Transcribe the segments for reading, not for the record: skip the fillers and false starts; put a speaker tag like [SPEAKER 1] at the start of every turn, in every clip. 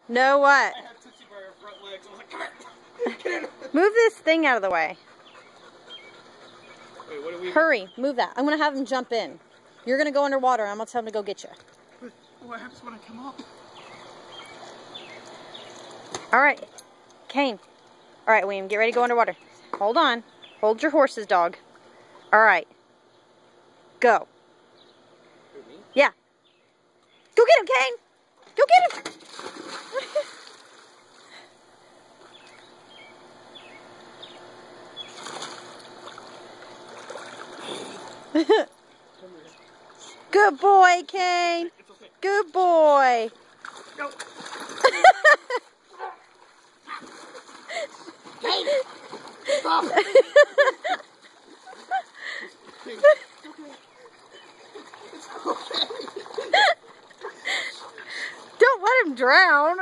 [SPEAKER 1] No what?
[SPEAKER 2] I had Tootsie by her front legs. I was like, come here.
[SPEAKER 1] Move this thing out of the way.
[SPEAKER 2] Wait, what do we...
[SPEAKER 1] Hurry, move that. I'm going to have him jump in. You're going to go underwater, and I'm going to tell him to go get you.
[SPEAKER 2] What happens when I come up?
[SPEAKER 1] All right. Kane. All right, William, get ready to go underwater. Hold on. Hold your horses, dog. All right. Go. Yeah. Go get him, Kane. Go get him. Good boy, Kane. Good boy.
[SPEAKER 2] No.
[SPEAKER 1] Kane.
[SPEAKER 2] Stop.
[SPEAKER 1] Don't let him drown.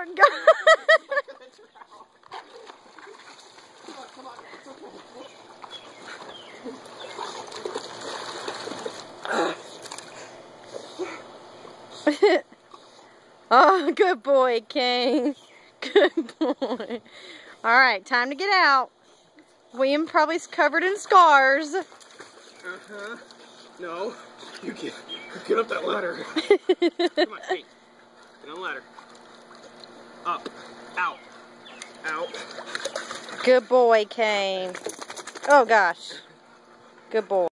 [SPEAKER 1] Oh, good boy, Kane. Good boy. All right, time to get out. William probably's covered in scars.
[SPEAKER 2] Uh-huh. No. You get up that ladder. Come on, Kate. Get on the ladder. Up. Out. Out.
[SPEAKER 1] Good boy, Kane. Oh, gosh. Good boy.